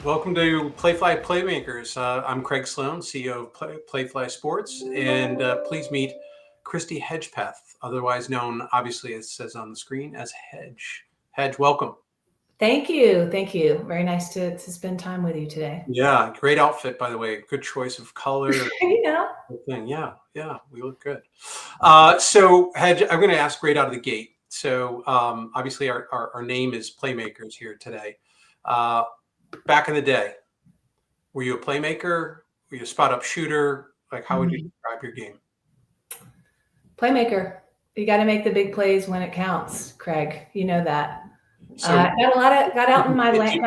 Welcome to Playfly Playmakers. I'm Craig Sloan, CEO of Playfly Sports, and please meet Christy Hedgpeth, otherwise known, obviously, as it says on the screen, as Hedge. Hedge, welcome. Thank you. Thank you. Very nice to spend time with you today. Yeah, great outfit, by the way. Good choice of color. Thing. Yeah, we look good. So, Hedge, I'm going to ask right out of the gate. So, obviously, our name is Playmakers here today. Back in the day, were you a playmaker? Were you a spot-up shooter? Like, how would you describe your game? Playmaker. You got to make the big plays when it counts, Craig. You know that. So, got out in my lane.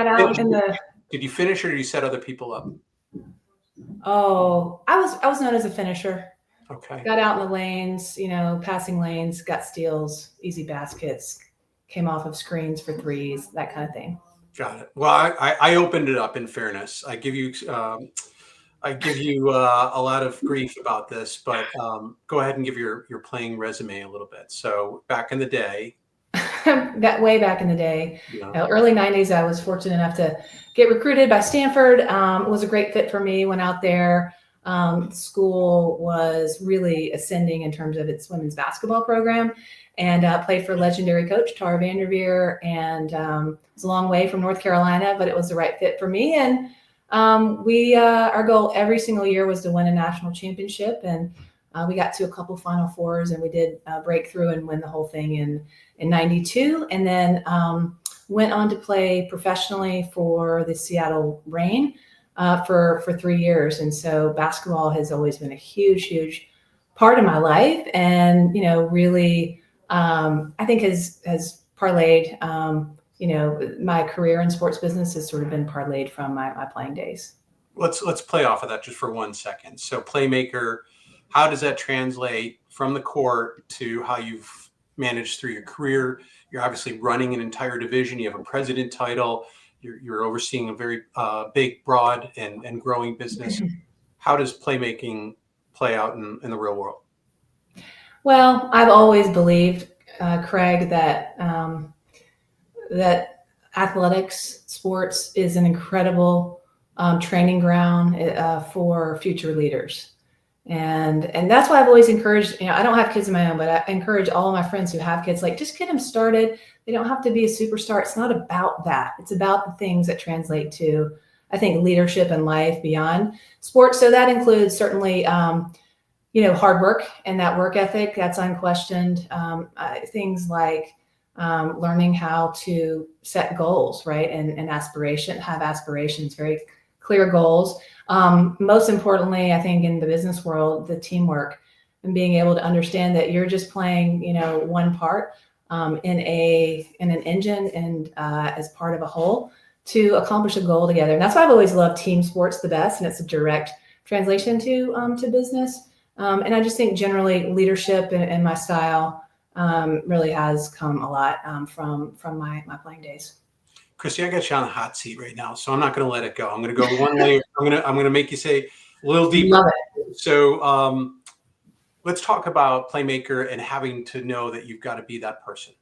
Did you finish or did you set other people up? Oh, I was known as a finisher. Okay. Got out in the lanes, passing lanes, got steals, easy baskets, came off of screens for threes, that kind of thing. Got it. Well, I opened it up. In fairness, I give you a lot of grief about this, but go ahead and give your playing resume a little bit. So back in the day, that way back in the day, early 90s, I was fortunate enough to get recruited by Stanford. It was a great fit for me. Went out there. School was really ascending in terms of its women's basketball program, and played for legendary coach Tara Vanderveer. And it was a long way from North Carolina, but it was the right fit for me. And our goal every single year was to win a national championship, and we got to a couple Final Fours, and we did break through and win the whole thing in 92, and then went on to play professionally for the Seattle Reign for 3 years. And so basketball has always been a huge part of my life, and really I think has parlayed my career in sports business has sort of been parlayed from my playing days. Let's play off of that just for 1 second. So playmaker, how does that translate from the court to how you've managed through your career? You're obviously running an entire division. You have a president title. You're overseeing a very big, broad, and growing business. How does playmaking play out in the real world? Well, I've always believed, Craig, that athletics, sports is an incredible training ground for future leaders. And that's why I've always encouraged, I don't have kids of my own, but I encourage all of my friends who have kids, just get them started. They don't have to be a superstar. It's not about that. It's about the things that translate to, I think, leadership and life beyond sports. So that includes certainly, hard work and that work ethic. That's unquestioned. Things like learning how to set goals, right? And have aspirations, very clear goals. Most importantly, I think in the business world, the teamwork and being able to understand that you're just playing, one part in an engine and as part of a whole to accomplish a goal together. And that's why I've always loved team sports the best, and it's a direct translation to business. And I just think generally leadership and my style really has come a lot from my playing days. Christy, I got you on the hot seat right now, so I'm not going to let it go. I'm going to go one layer. I'm going to make you say a little deeper. Love it. So let's talk about playmaker and having to know that you've got to be that person,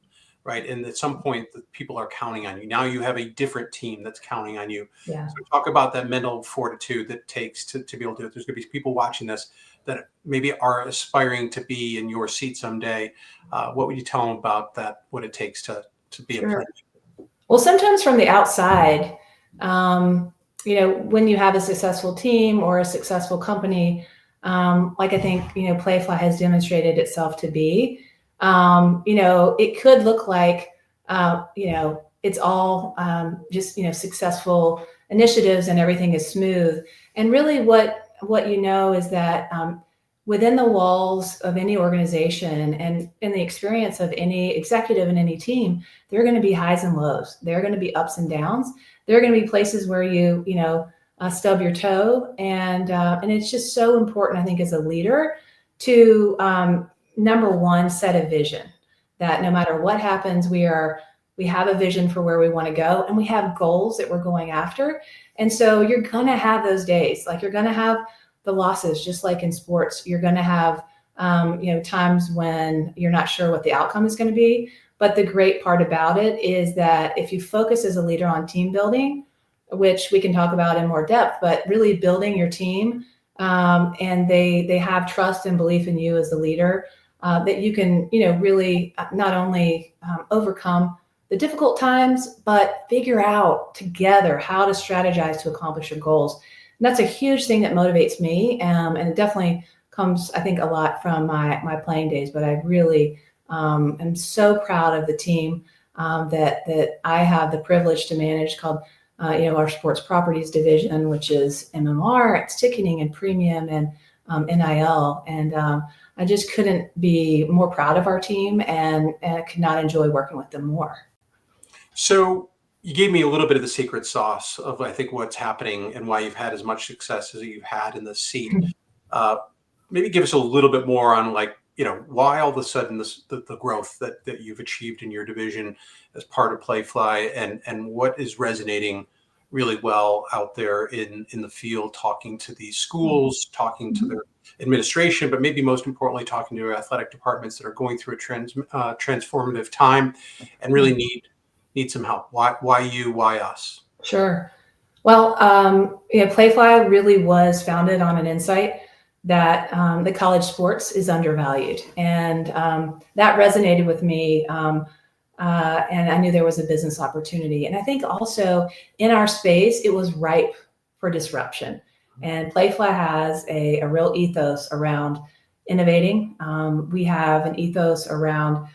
right? And at some point, the people are counting on you. Now you have a different team that's counting on you. Yeah. So talk about that mental fortitude that it takes to be able to do it. There's going to be people watching this that maybe are aspiring to be in your seat someday. What would you tell them about that? What it takes to be a playmaker? Well, sometimes from the outside, when you have a successful team or a successful company, like I think, Playfly has demonstrated itself to be, it could look like, it's all just, successful initiatives and everything is smooth. And really what is that within the walls of any organization and in the experience of any executive and any team, there are going to be highs and lows. There are going to be ups and downs. There are going to be places where you stub your toe. And it's just so important, I think, as a leader to, number one, set a vision that no matter what happens, we have a vision for where we want to go, and we have goals that we're going after. And so you're going to have those days, you're going to have the losses, just like in sports. You're going to have, times when you're not sure what the outcome is going to be. But the great part about it is that if you focus as a leader on team building, which we can talk about in more depth, but really building your team. And they have trust and belief in you as the leader, that you can, really not only overcome the difficult times, but figure out together how to strategize to accomplish your goals. And that's a huge thing that motivates me. And it definitely comes, I think, a lot from my playing days, but I really am so proud of the team that I have the privilege to manage, called our sports properties division, which is MMR, it's ticketing and premium and NIL. And I just couldn't be more proud of our team, and I could not enjoy working with them more. So you gave me a little bit of the secret sauce of, I think, what's happening and why you've had as much success as you've had in the seat. Maybe give us a little bit more on, why all of a sudden the growth that you've achieved in your division as part of Playfly, and what is resonating really well out there in the field, talking to these schools, talking to their administration, but maybe most importantly, talking to athletic departments that are going through a transformative time and really need some help. Why you? Why us? Sure. Well, Playfly really was founded on an insight that the college sports is undervalued, and that resonated with me. And I knew there was a business opportunity. And I think also in our space, it was ripe for disruption. And Playfly has a real ethos around innovating. We have an ethos around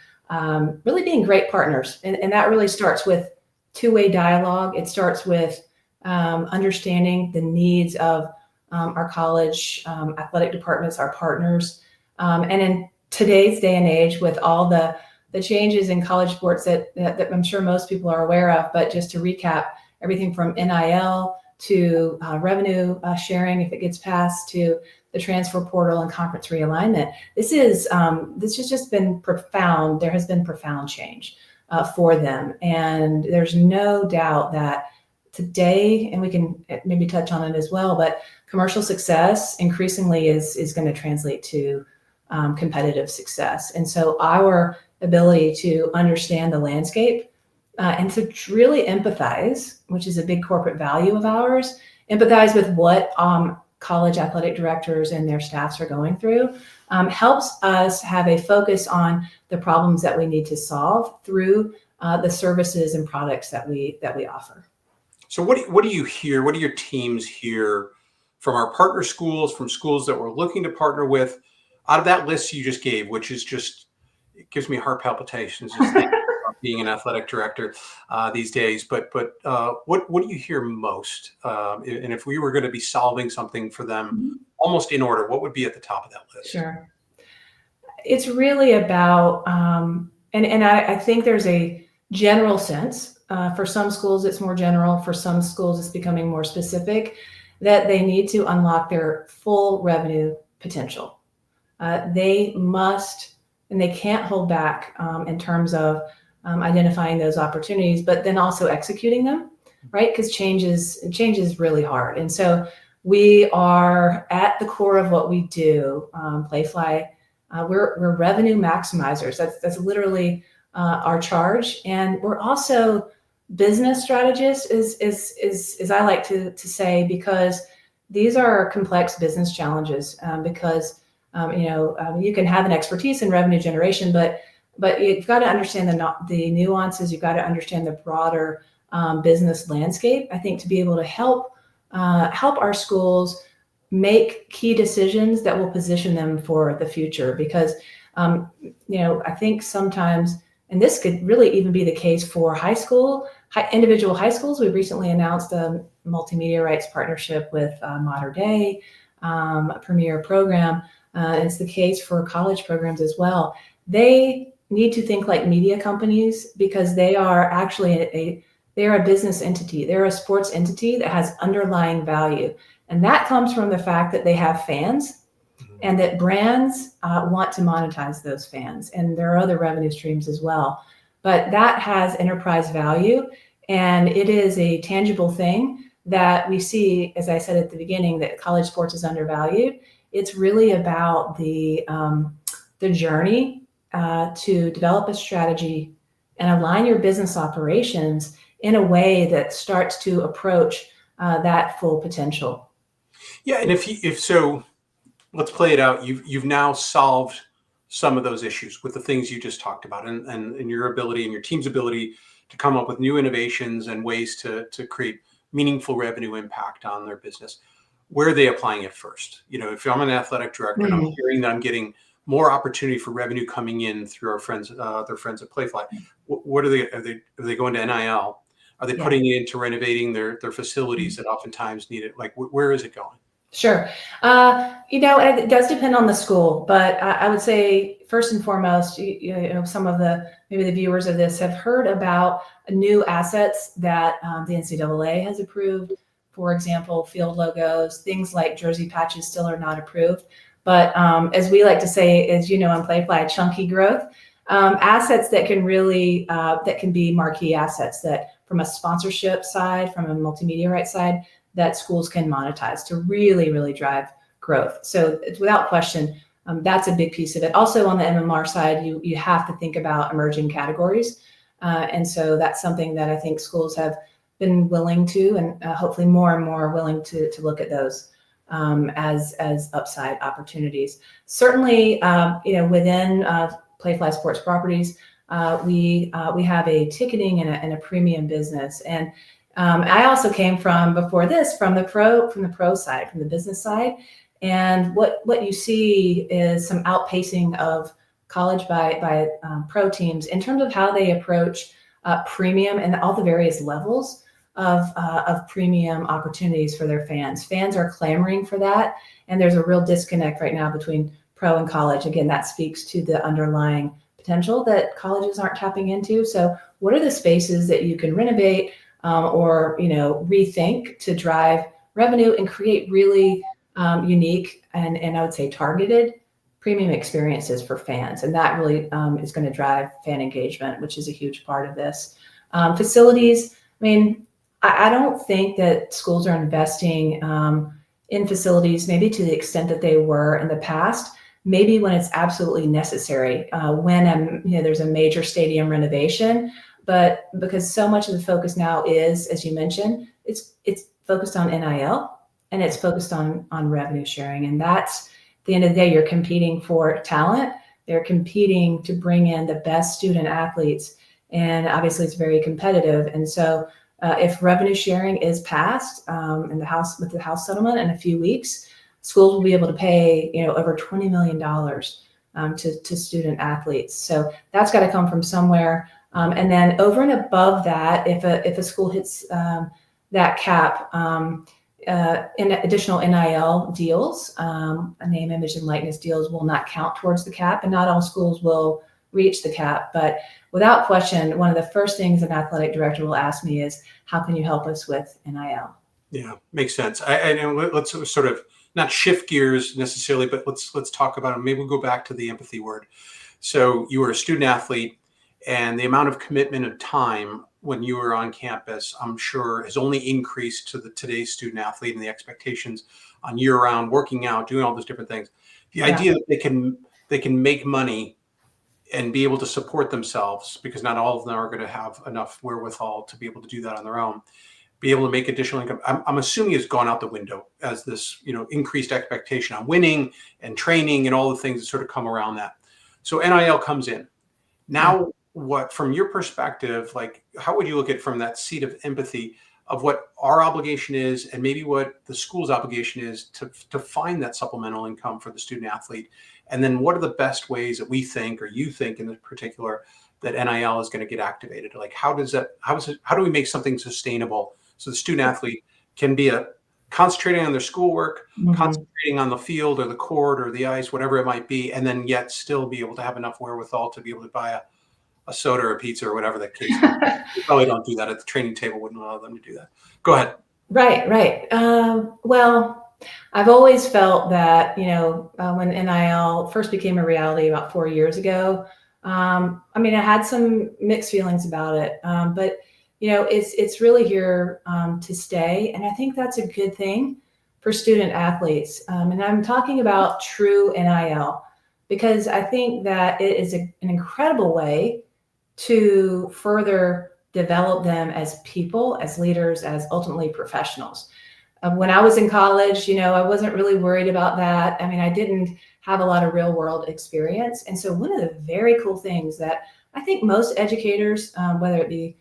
really being great partners. And that really starts with two-way dialogue. It starts with understanding the needs of our college athletic departments, our partners. And in today's day and age, with all the changes in college sports that I'm sure most people are aware of, but just to recap, everything from NIL to revenue sharing, if it gets passed, to the transfer portal and conference realignment. This has just been profound. There has been profound change for them. And there's no doubt that today, and we can maybe touch on it as well, but commercial success increasingly is going to translate to competitive success. And so our ability to understand the landscape and to really empathize, which is a big corporate value of ours, empathize with what college athletic directors and their staffs are going through, helps us have a focus on the problems that we need to solve through the services and products that we offer. So what do you hear? What do your teams hear from our partner schools, from schools that we're looking to partner with, out of that list you just gave, which is just, it gives me heart palpitations just thinking about being an athletic director these days. But what do you hear most? And if we were going to be solving something for them, almost in order, what would be at the top of that list? Sure. It's really about, and I think there's a general sense. For some schools, it's more general. For some schools, it's becoming more specific, that they need to unlock their full revenue potential. They must, and they can't hold back in terms of identifying those opportunities, but then also executing them, right? Because change is really hard. And so we are at the core of what we do. Playfly, we're revenue maximizers. That's literally our charge, and we're also business strategists, is I like to say, because these are complex business challenges. Because you can have an expertise in revenue generation, but you've got to understand the nuances. You've got to understand the broader business landscape, I think, to be able to help our schools make key decisions that will position them for the future. Because I think sometimes, and this could really even be the case for individual high schools. We recently announced a multimedia rights partnership with Modern Day, a premier program. It's the case for college programs as well. They need to think like media companies, because they are actually they're a business entity. They're a sports entity that has underlying value. And that comes from the fact that they have fans, and that brands want to monetize those fans. And there are other revenue streams as well. But that has enterprise value, and it is a tangible thing that we see, as I said at the beginning, that college sports is undervalued. It's really about the journey to develop a strategy and align your business operations in a way that starts to approach that full potential. Yeah, and if so, let's play it out. You've now solved some of those issues with the things you just talked about, and your ability and your team's ability to come up with new innovations and ways to create meaningful revenue impact on their business. Where are they applying it first? If I'm an athletic director and I'm hearing that I'm getting more opportunity for revenue coming in through their friends at Playfly, what are they going to NIL? Are they putting it into renovating their facilities that oftentimes need it? Like, where is it going? Sure. It does depend on the school, but I would say first and foremost, some of maybe the viewers of this have heard about new assets that the NCAA has approved. For example, field logos, things like jersey patches still are not approved. But as we like to say, as you know, on Playfly, chunky growth, assets that can really, that can be marquee assets that from a sponsorship side, from a multimedia rights side, that schools can monetize to really, really drive growth. So it's without question, that's a big piece of it. Also on the MMR side, you have to think about emerging categories. And so that's something that I think schools have been willing to, and hopefully more and more willing to look at those as upside opportunities. Certainly, within Playfly Sports Properties, we have a ticketing and a premium business. And I also came from before this from the pro side, from the business side, and what you see is some outpacing of college by pro teams in terms of how they approach premium and all the various levels of premium opportunities for their fans. Fans are clamoring for that, and there's a real disconnect right now between pro and college. Again, that speaks to the underlying potential that colleges aren't tapping into. So, what are the spaces that you can renovate? Or rethink to drive revenue and create really unique and I would say targeted premium experiences for fans, and that really is going to drive fan engagement, which is a huge part of this. Facilities. I mean, I don't think that schools are investing in facilities maybe to the extent that they were in the past. Maybe when it's absolutely necessary, when there's a major stadium renovation. But because so much of the focus now is, as you mentioned, it's focused on NIL and it's focused on revenue sharing. And that's, at the end of the day, you're competing for talent. They're competing to bring in the best student athletes. And obviously it's very competitive. And so if revenue sharing is passed with the House settlement in a few weeks, schools will be able to pay, over $20 million to student athletes. So that's got to come from somewhere. And then over and above that, if a school hits that cap, in additional NIL deals, name, image, and likeness deals will not count towards the cap, and not all schools will reach the cap. But without question, one of the first things an athletic director will ask me is, how can you help us with NIL? Yeah, makes sense. I know. Let's sort of not shift gears necessarily, but let's talk about it. Maybe we'll go back to the empathy word. So you were a student athlete, and the amount of commitment of time when you were on campus, I'm sure, has only increased to today's student athlete, and the expectations on year-round working out, doing all those different things. The idea that they can make money and be able to support themselves, because not all of them are going to have enough wherewithal to be able to do that on their own, be able to make additional income. I'm assuming it's gone out the window as this, increased expectation on winning and training and all the things that sort of come around that. So NIL comes in. Now, what, from your perspective, like, how would you look at it from that seat of empathy of what our obligation is and maybe what the school's obligation is to find that supplemental income for the student athlete? And then what are the best ways that we think, or you think in particular, that NIL is going to get activated? Like, how do we make something sustainable so the student athlete can be concentrating on their schoolwork, concentrating on the field or the court or the ice, whatever it might be, and then yet still be able to have enough wherewithal to be able to buy a soda or a pizza or whatever the case is. We probably don't do that at the training table, wouldn't allow them to do that. Go ahead. Right. Well, I've always felt that, when NIL first became a reality about 4 years ago, I had some mixed feelings about it, but it's really here to stay. And I think that's a good thing for student athletes. And I'm talking about true NIL, because I think that it is an incredible way to further develop them as people, as leaders, as ultimately professionals. When I was in college, I wasn't really worried about that. I mean, I didn't have a lot of real world experience. And so one of the very cool things that I think most educators, whether it be,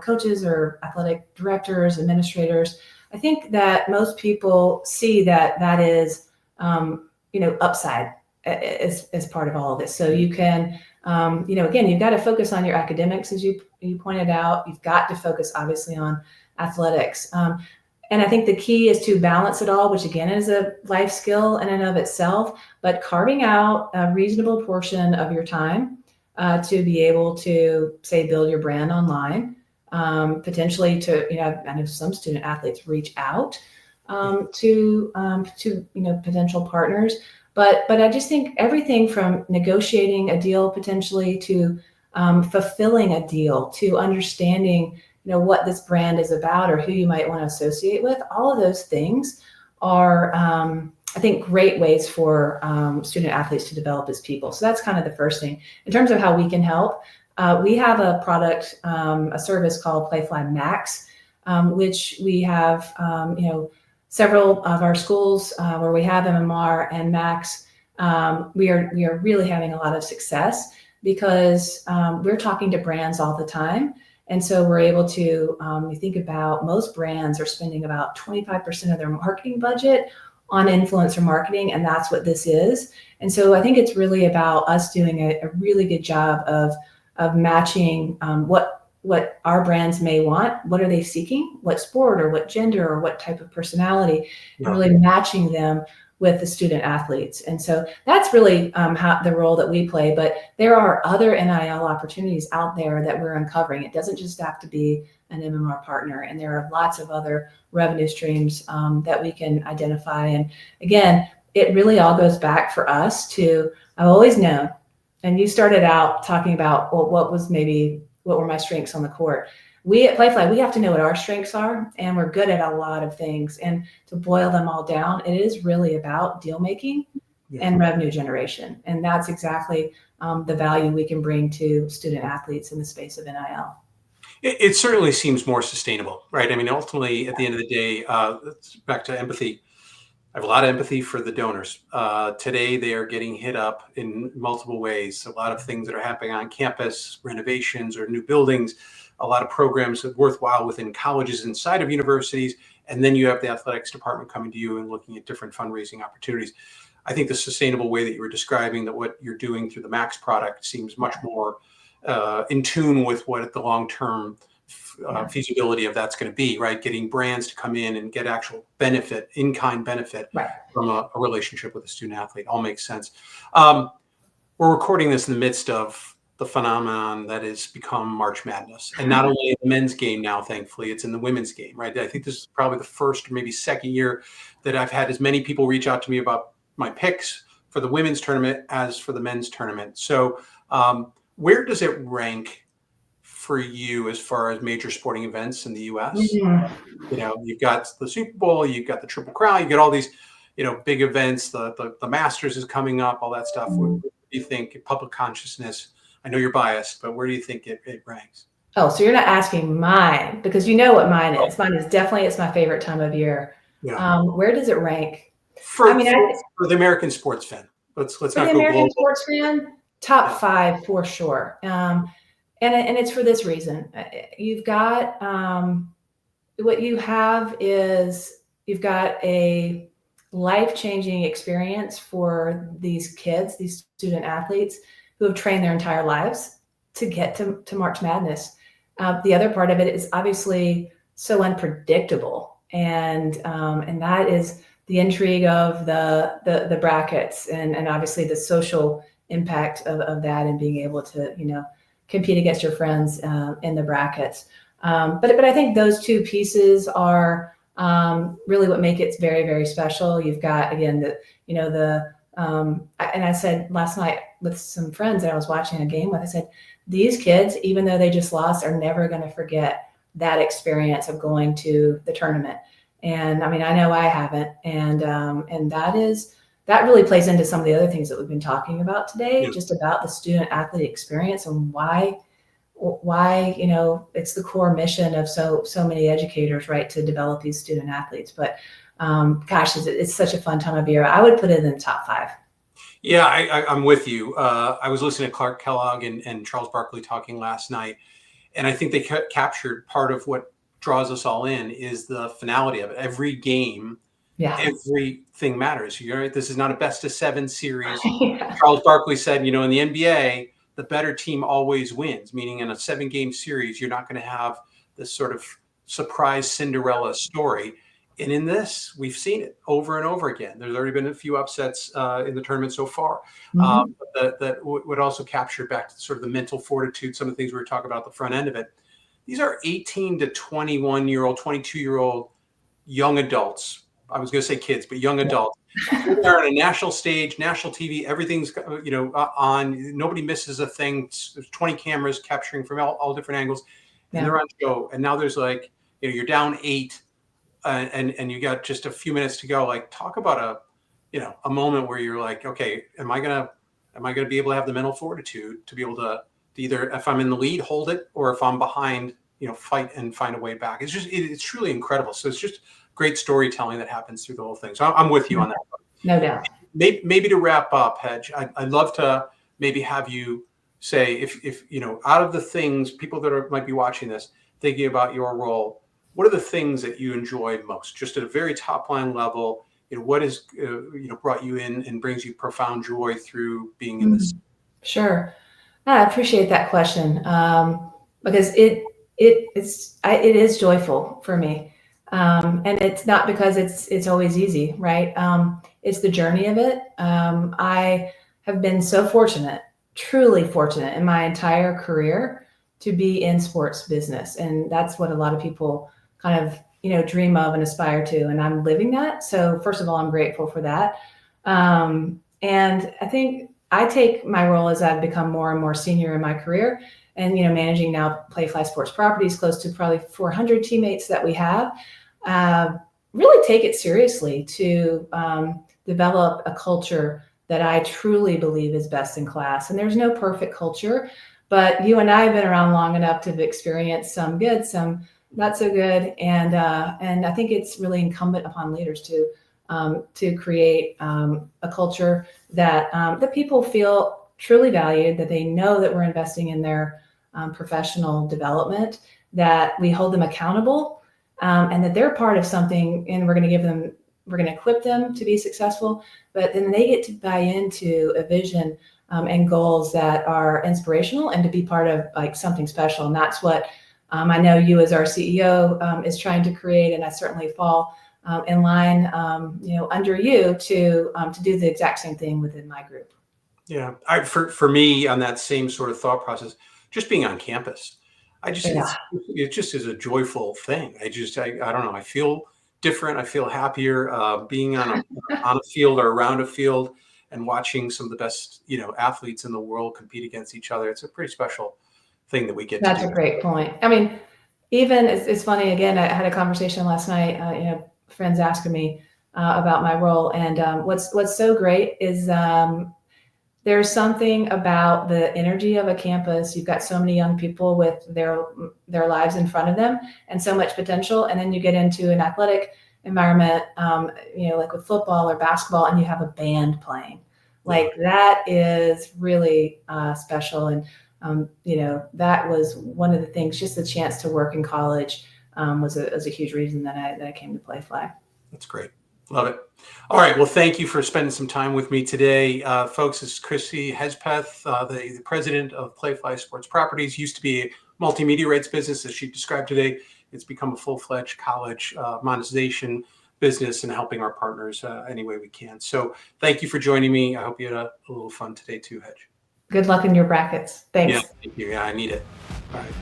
coaches or athletic directors, administrators, I think that most people see that is, upside as part of all of this. So you can, again, you've got to focus on your academics, as you pointed out. You've got to focus obviously on athletics. And I think the key is to balance it all, which again is a life skill in and of itself, but carving out a reasonable portion of your time to be able to, say, build your brand online, potentially to, I know some student athletes reach out to potential partners, but I just think everything from negotiating a deal potentially to fulfilling a deal to understanding what this brand is about or who you might want to associate with. All of those things are, I think, great ways for student athletes to develop as people. So that's kind of the first thing. In terms of how we can help, we have a product, a service called Playfly Max, which we have, several of our schools where we have MMR and Max. We are really having a lot of success because we're talking to brands all the time. And so we're able to, you think about most brands are spending about 25% of their marketing budget on influencer marketing, and that's what this is. And so I think it's really about us doing a really good job of matching what our brands may want. What are they seeking? What sport or what gender or what type of personality, and really matching them with the student athletes. And so that's really how the role that we play. But there are other NIL opportunities out there that we're uncovering. It doesn't just have to be an MMR partner. And there are lots of other revenue streams that we can identify. And again, it really all goes back for us to, I've always known, and you started out talking about, well, what were my strengths on the court? We at Playfly, we have to know what our strengths are, and we're good at a lot of things. And to boil them all down, it is really about deal making and revenue generation. And that's exactly the value we can bring to student athletes in the space of NIL. It certainly seems more sustainable, right? I mean, ultimately, at the end of the day, back to empathy. I have a lot of empathy for the donors. Today, they are getting hit up in multiple ways. A lot of things that are happening on campus, renovations or new buildings, a lot of programs that are worthwhile within colleges inside of universities. And then you have the athletics department coming to you and looking at different fundraising opportunities. I think the sustainable way that you were describing that what you're doing through the Max product seems much more in tune with what the long-term feasibility of that's going to be, right? Getting brands to come in and get actual benefit, in-kind benefit from a relationship with a student athlete. All makes sense. We're recording this in the midst of the phenomenon that has become March Madness. And not only in the men's game now, thankfully, it's in the women's game, right? I think this is probably the first or maybe second year that I've had as many people reach out to me about my picks for the women's tournament as for the men's tournament. So where does it rank for you as far as major sporting events in the U.S.? You've got the Super Bowl, you've got the Triple Crown, you get all these, big events. The Masters is coming up, all that stuff. Where do you think public consciousness? I know you're biased, but where do you think it ranks? Oh, so you're not asking mine because you know what mine is. Mine is definitely, it's my favorite time of year. Yeah. Where does it rank? For the American sports fan. Let's not go global. For the American sports fan, top 5 for sure. And it's for this reason. You've got what you have is you've got a life-changing experience for these kids, these student athletes who have trained their entire lives to get to March Madness. The other part of it is obviously so unpredictable, and that is the intrigue of the brackets and obviously the social impact of that and being able to compete against your friends in the brackets. But I think those two pieces are really what make it very, very special. You've got, again, and I said last night with some friends that I was watching a game with, I said, these kids, even though they just lost, are never going to forget that experience of going to the tournament. And I mean, I know I haven't. And that really plays into some of the other things that we've been talking about today, just about the student athlete experience and why why, it's the core mission of so many educators, right, to develop these student athletes. But gosh, it's such a fun time of year. I would put it in the top 5. Yeah, I'm with you. I was listening to Clark Kellogg and Charles Barkley talking last night, and I think they captured part of what draws us all in is the finality of it. Every game, Yeah. everything matters. You're right. This is not a best of 7 series. Yeah. Charles Barkley said, in the NBA, the better team always wins, meaning in a 7-game series, you're not going to have this sort of surprise Cinderella story. And in this, we've seen it over and over again. There's already been a few upsets in the tournament so far. That would also capture back to sort of the mental fortitude, some of the things we were talking about at the front end of it. These are 18 to 21-year-old, 22-year-old young adults. I was going to say kids, but young adults. They're on a national stage, national TV. Everything's on. Nobody misses a thing. There's 20 cameras capturing from all different angles, and they're on show. And now there's you're down 8. And you got just a few minutes to go. Like, talk about a moment where you're like, okay, am I gonna be able to have the mental fortitude to be able to either, if I'm in the lead, hold it, or if I'm behind, fight and find a way back. It's truly incredible. So it's just great storytelling that happens through the whole thing. So I'm with you on that. No doubt. Maybe to wrap up, Hedge, I'd love to maybe have you say, if out of the things, people that might be watching this, thinking about your role, what are the things that you enjoy most, just at a very top line level? What has brought you in and brings you profound joy through being in this? Sure, I appreciate that question because it is joyful for me, and it's not because it's always easy, right? It's the journey of it. I have been so fortunate, truly fortunate, in my entire career to be in sports business, and that's what a lot of people kind of dream of and aspire to, and I'm living that. So first of all, I'm grateful for that, and I think I take my role as I've become more and more senior in my career, and managing now Playfly Sports Properties, close to probably 400 teammates that we have, really take it seriously to develop a culture that I truly believe is best in class. And there's no perfect culture, but you and I have been around long enough to have experienced some good, some not so good, and I think it's really incumbent upon leaders to create a culture that people feel truly valued, that they know that we're investing in their professional development, that we hold them accountable, and that they're part of something, and we're going to equip them to be successful, but then they get to buy into a vision and goals that are inspirational and to be part of something special. And that's what I know you as our CEO is trying to create, and I certainly fall in line, under you to do the exact same thing within my group. Yeah, for me, on that same sort of thought process, just being on campus, it just is a joyful thing. I don't know. I feel different. I feel happier being on a field or around a field and watching some of the best athletes in the world compete against each other. It's a pretty special thing that we get to do. That's a great point. I mean, even it's funny, again, I had a conversation last night, friends asking me about my role, and what's so great is there's something about the energy of a campus. You've got so many young people with their lives in front of them and so much potential, and then you get into an athletic environment, like with football or basketball, and you have a band playing. That is really special. And that was one of the things. Just the chance to work in college was a huge reason that I came to Playfly. That's great. Love it. All right. Well, thank you for spending some time with me today. Folks, this is Christy Hedgpeth, the president of Playfly Sports Properties. Used to be a multimedia rights business, as she described today. It's become a full-fledged college monetization business and helping our partners any way we can. So thank you for joining me. I hope you had a little fun today too, Hedge. Good luck in your brackets. Thanks. Yeah, thank you. Yeah, I need it. All right.